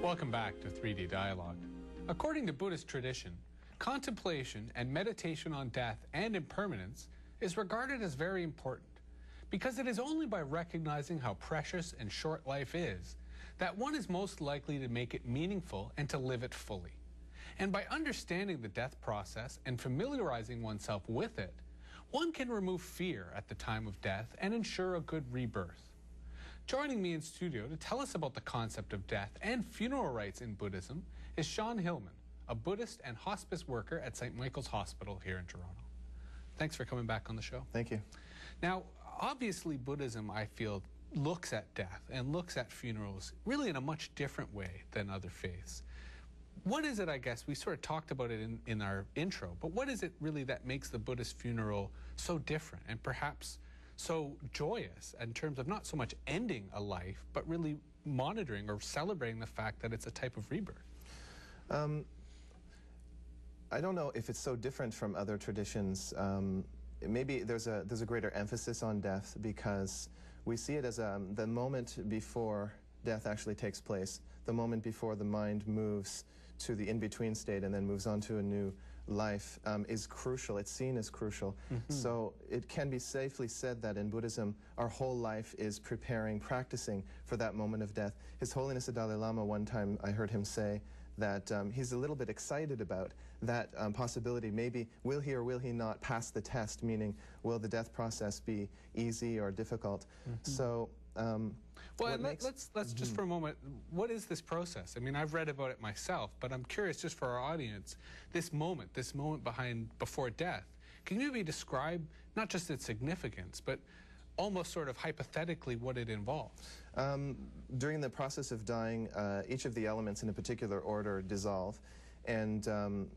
Welcome back to 3D Dialogue. According to Buddhist tradition, contemplation and meditation on death and impermanence is regarded as very important, because it is only by recognizing how precious and short life is that one is most likely to make it meaningful and to live it fully. And by understanding the death process and familiarizing oneself with it, one can remove fear at the time of death and ensure a good rebirth. Joining me in studio to tell us about the concept of death and funeral rites in Buddhism is Sean Hillman, a Buddhist and hospice worker at St. Michael's Hospital here in Toronto. Thanks for coming back on the show. Thank you. Now, obviously Buddhism, I feel, looks at death and looks at funerals really in a much different way than other faiths. What is it, I guess, we sort of talked about it in our intro, but what is it really that makes the Buddhist funeral so different and perhaps so joyous in terms of not so much ending a life, but really monitoring or celebrating the fact that it's a type of rebirth? I don't know if it's so different from other traditions. Maybe there's a greater emphasis on death because we see it as the moment before death actually takes place, the moment before the mind moves to the in-between state and then moves on to a new life is crucial. It's seen as crucial. Mm-hmm. So it can be safely said that in Buddhism, our whole life is preparing, practicing for that moment of death. His Holiness the Dalai Lama, one time I heard him say that he's a little bit excited about that possibility. Maybe will he or will he not pass the test, meaning will the death process be easy or difficult? Mm-hmm. So well, let's just for a moment, what is this process? I mean, I've read about it myself, but I'm curious just for our audience, this moment before death, can you maybe describe not just its significance, but almost sort of hypothetically what it involves? During the process of dying, each of the elements in a particular order dissolve. And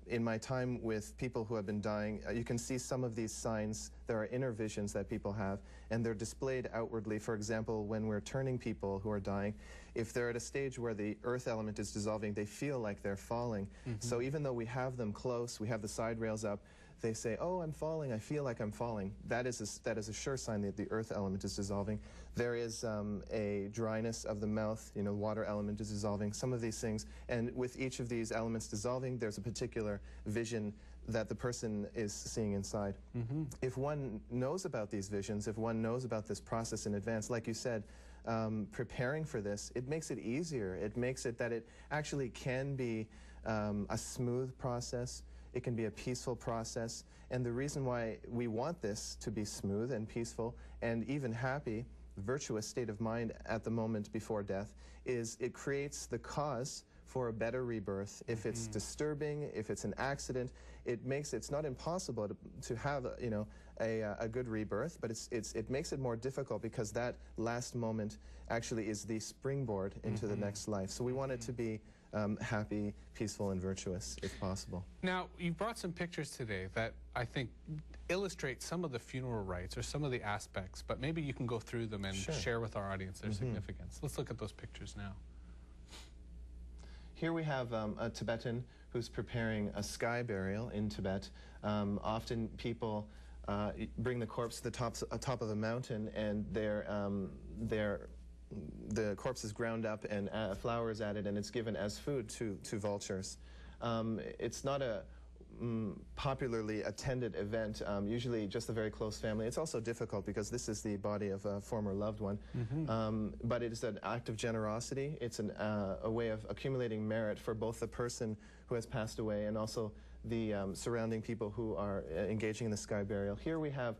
in my time with people who have been dying, you can see some of these signs. There are inner visions that people have, and they're displayed outwardly. For example, when we're turning people who are dying, if they're at a stage where the earth element is dissolving, they feel like they're falling. Mm-hmm. So even though we have them close, we have the side rails up, they say, oh, I'm falling, I feel like I'm falling. That is a sure sign that the earth element is dissolving. There is a dryness of the mouth, the water element is dissolving, some of these things. And with each of these elements dissolving, there's a particular vision that the person is seeing inside. Mm-hmm. If one knows about these visions, if one knows about this process in advance, like you said, preparing for this, it makes it easier. It makes it that it actually can be a smooth process. It can be a peaceful process, and the reason why we want this to be smooth and peaceful and even happy, virtuous state of mind at the moment before death, is it creates the cause for a better rebirth. If it's disturbing, if it's an accident, it's not impossible to have a good rebirth, but it makes it more difficult because that last moment actually is the springboard into the next life. So we want it to be happy, peaceful, and virtuous, if possible. Now, you brought some pictures today that I think illustrate some of the funeral rites or some of the aspects, but maybe you can go through them and share with our audience their significance. Let's look at those pictures now. Here we have a Tibetan who's preparing a sky burial in Tibet. Often people bring the corpse to the top of a mountain, and the corpse is ground up and flour is added, and it's given as food to vultures. It's not a popularly attended event, usually just a very close family. It's also difficult because this is the body of a former loved one. But it is an act of generosity. It's a way of accumulating merit for both the person who has passed away and also the surrounding people who are engaging in the sky burial. Here we have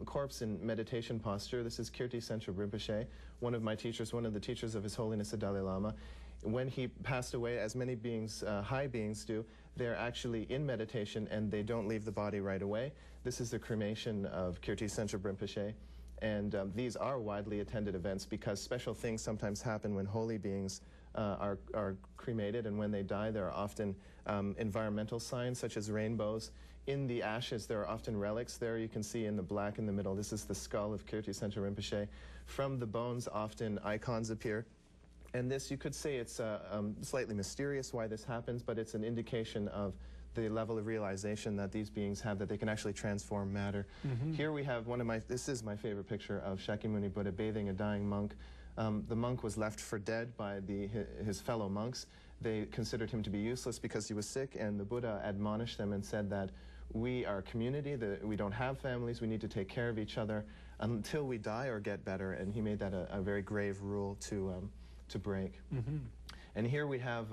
corpse in meditation posture. This is Kirti Sentra Rinpoche, one of my teachers, one of the teachers of His Holiness the Dalai Lama. When he passed away, as many beings, high beings do, they're actually in meditation and they don't leave the body right away. This is the cremation of Kirti Sentra Rinpoche. And these are widely attended events because special things sometimes happen when holy beings are cremated, and when they die there are often environmental signs such as rainbows. In the ashes there are often relics. There you can see in the black in the middle, this is the skull of Kirti Sentra Rinpoche. From the bones often icons appear. And this, you could say it's slightly mysterious why this happens, but it's an indication of the level of realization that these beings have, that they can actually transform matter. Here we have this is my favorite picture of Shakyamuni Buddha bathing a dying monk. The monk was left for dead by his fellow monks. They considered him to be useless because he was sick, and the Buddha admonished them and said that we are a community, that we don't have families, we need to take care of each other until we die or get better, and he made that a very grave rule to break. Mm-hmm. And here we have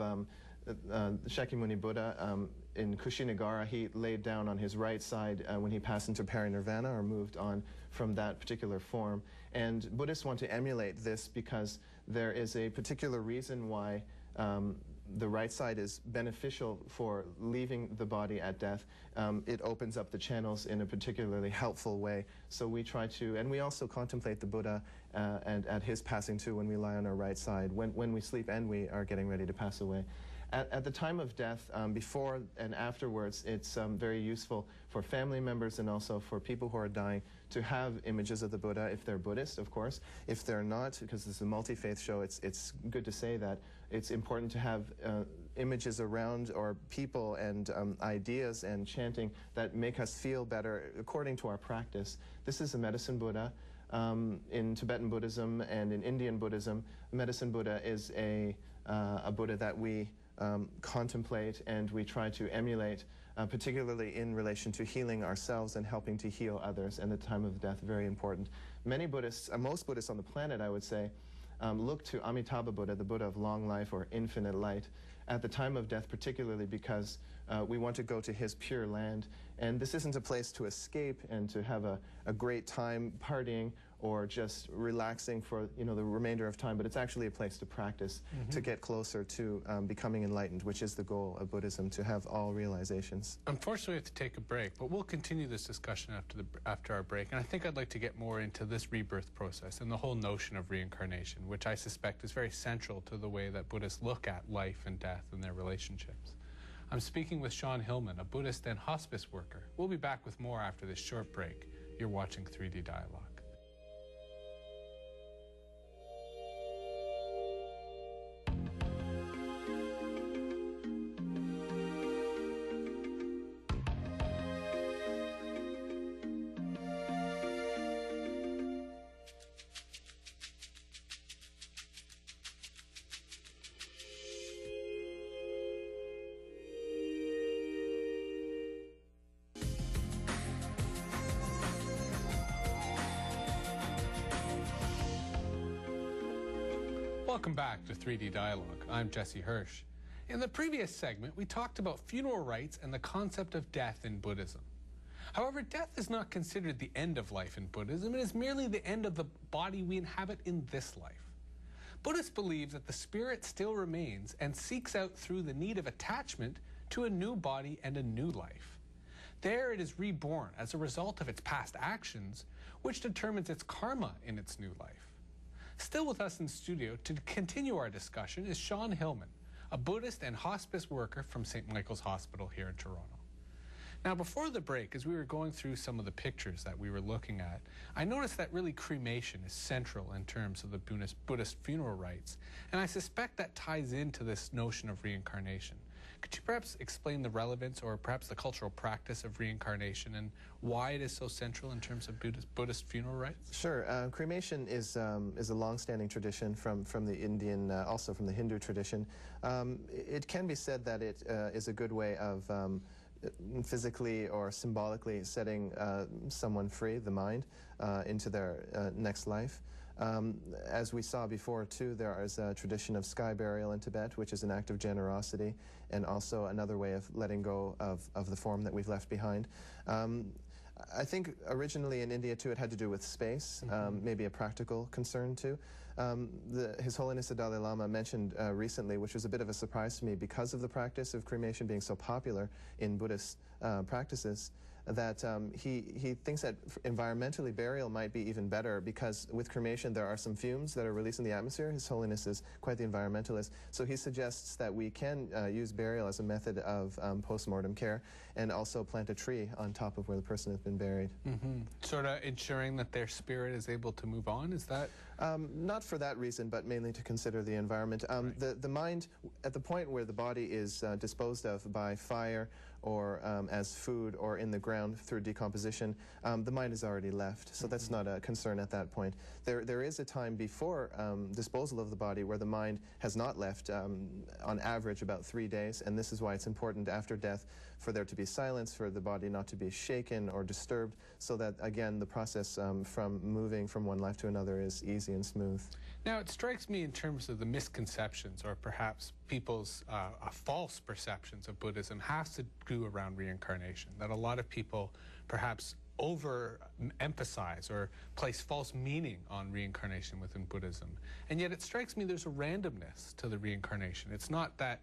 Shakyamuni Buddha in Kushinagara. He laid down on his right side when he passed into parinirvana, or moved on from that particular form. And Buddhists want to emulate this because there is a particular reason why the right side is beneficial for leaving the body at death. It opens up the channels in a particularly helpful way. So we try to, and we also contemplate the Buddha and at his passing too when we lie on our right side, when we sleep and we are getting ready to pass away. At the time of death, before and afterwards, it's very useful for family members and also for people who are dying to have images of the Buddha, if they're Buddhist, of course. If they're not, because this is a multi-faith show, it's good to say that it's important to have images around, or people and ideas and chanting that make us feel better according to our practice. This is a medicine Buddha. In Tibetan Buddhism and in Indian Buddhism, medicine Buddha is a Buddha that we contemplate and we try to emulate, particularly in relation to healing ourselves and helping to heal others, and the time of death, very important. Many Buddhists, most Buddhists on the planet, I would say, look to Amitabha Buddha, the Buddha of long life or infinite light, at the time of death, particularly because we want to go to his pure land. And this isn't a place to escape and to have a great time partying or just relaxing for the remainder of time, but it's actually a place to practice, to get closer to becoming enlightened, which is the goal of Buddhism, to have all realizations. Unfortunately, we have to take a break, but we'll continue this discussion after our break. And I think I'd like to get more into this rebirth process and the whole notion of reincarnation, which I suspect is very central to the way that Buddhists look at life and death and their relationships. I'm speaking with Sean Hillman, a Buddhist and hospice worker. We'll be back with more after this short break. You're watching 3D Dialogue. Welcome back to 3D Dialogue. I'm Jesse Hirsh. In the previous segment, we talked about funeral rites and the concept of death in Buddhism. However, death is not considered the end of life in Buddhism. It is merely the end of the body we inhabit in this life. Buddhists believe that the spirit still remains and seeks out through the need of attachment to a new body and a new life. There it is reborn as a result of its past actions, which determines its karma in its new life. Still with us in studio to continue our discussion is Sean Hillman, a Buddhist and hospice worker from St. Michael's Hospital here in Toronto. Now, before the break, as we were going through some of the pictures that we were looking at, I noticed that really cremation is central in terms of the Buddhist funeral rites, and I suspect that ties into this notion of reincarnation. Could you perhaps explain the relevance or perhaps the cultural practice of reincarnation and why it is so central in terms of Buddhist funeral rites? Sure. Cremation is a long-standing tradition from the Indian, also from the Hindu tradition. It can be said that it is a good way of physically or symbolically setting someone free, the mind, into their next life. As we saw before, too, there is a tradition of sky burial in Tibet, which is an act of generosity, and also another way of letting go of the form that we've left behind. I think originally in India, too, it had to do with space, maybe a practical concern, too. His Holiness the Dalai Lama mentioned recently, which was a bit of a surprise to me because of the practice of cremation being so popular in Buddhist practices, that he thinks that environmentally burial might be even better, because with cremation there are some fumes that are released in the atmosphere. His Holiness is quite the environmentalist, so he suggests that we can use burial as a method of post-mortem care, and also plant a tree on top of where the person has been buried. Sort of ensuring that their spirit is able to move on, is that? Not for that reason, but mainly to consider the environment. Right. The mind, at the point where the body is disposed of by fire or as food or in the ground through decomposition, the mind is already left. So that's not a concern at that point. There is a time before disposal of the body where the mind has not left, on average about 3 days, and this is why it's important after death for there to be silence, for the body not to be shaken or disturbed, so that, again, the process from moving from one life to another is easy and smooth. Now, it strikes me in terms of the misconceptions or perhaps people's false perceptions of Buddhism has to do around reincarnation, that a lot of people perhaps overemphasize or place false meaning on reincarnation within Buddhism. And yet it strikes me there's a randomness to the reincarnation. It's not that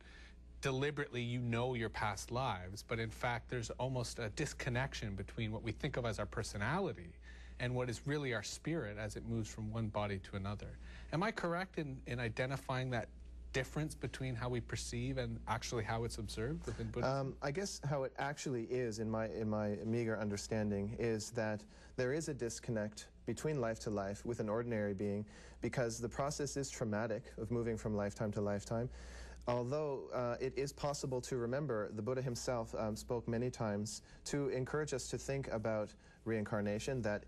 deliberately you know your past lives, but in fact there's almost a disconnection between what we think of as our personality and what is really our spirit as it moves from one body to another. Am I correct in identifying that difference between how we perceive and actually how it's observed within Buddhism? I guess how it actually is, in my meager understanding, is that there is a disconnect between life to life with an ordinary being, because the process is traumatic of moving from lifetime to lifetime. Although it is possible to remember, the Buddha himself spoke many times to encourage us to think about reincarnation, that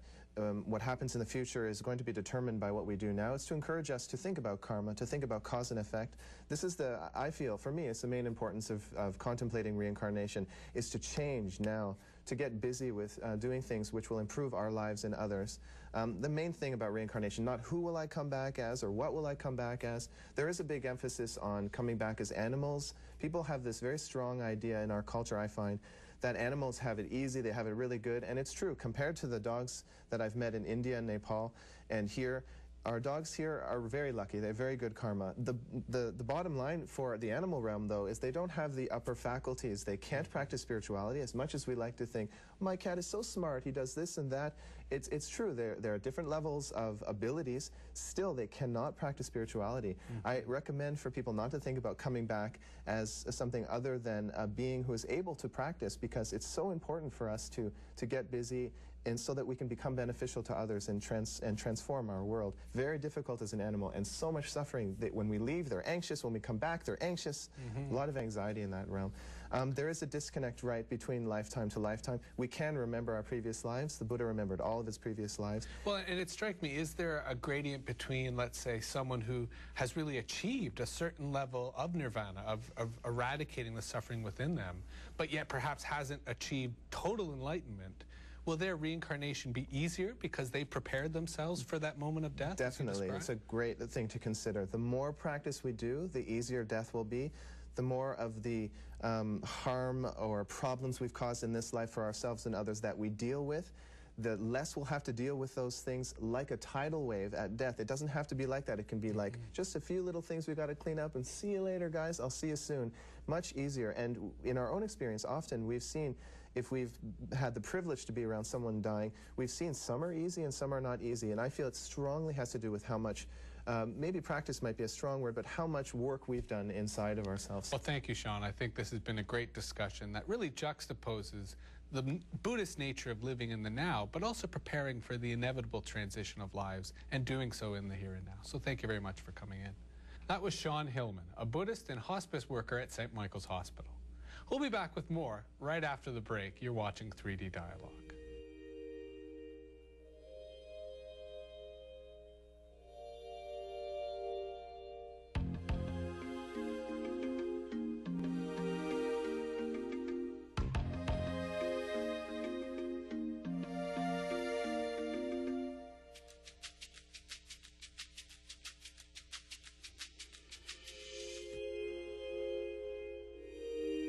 what happens in the future is going to be determined by what we do now. It's to encourage us to think about karma, to think about cause and effect. This is I feel, for me, it's the main importance of contemplating reincarnation, is to change now, to get busy with doing things which will improve our lives and others. The main thing about reincarnation, not who will I come back as or what will I come back as. There is a big emphasis on coming back as animals. People have this very strong idea in our culture, I find, that animals have it easy, they have it really good, and it's true. Compared to the dogs that I've met in India and Nepal and here, our dogs here are very lucky. They have very good karma. The bottom line for the animal realm, though, is they don't have the upper faculties. They can't practice spirituality as much as we like to think, oh, my cat is so smart, he does this and that. It's true. There are different levels of abilities. Still, they cannot practice spirituality. I recommend for people not to think about coming back as something other than a being who is able to practice, because it's so important for us to get busy, and so that we can become beneficial to others and transform our world. Very difficult as an animal, and so much suffering that when we leave, they're anxious. When we come back, they're anxious. A lot of anxiety in that realm. There is a disconnect, right, between lifetime to lifetime. We can remember our previous lives. The Buddha remembered all of his previous lives. Well, and it strikes me, is there a gradient between, let's say, someone who has really achieved a certain level of nirvana, of eradicating the suffering within them, but yet perhaps hasn't achieved total enlightenment? Will their reincarnation be easier because they prepared themselves for that moment of death? Definitely. It's a great thing to consider. The more practice we do, the easier death will be. The more of the harm or problems we've caused in this life for ourselves and others that we deal with, the less we'll have to deal with those things like a tidal wave at death. It doesn't have to be like that. It can be like just a few little things we've got to clean up and see you later, guys. I'll see you soon. Much easier. And in our own experience, often we've seen, if we've had the privilege to be around someone dying, we've seen some are easy and some are not easy. And I feel it strongly has to do with how much, maybe practice might be a strong word, but how much work we've done inside of ourselves. Well, thank you, Sean. I think this has been a great discussion that really juxtaposes the Buddhist nature of living in the now, but also preparing for the inevitable transition of lives and doing so in the here and now. So thank you very much for coming in. That was Sean Hillman, a Buddhist and hospice worker at St. Michael's Hospital. We'll be back with more right after the break. You're watching 3D Dialogue.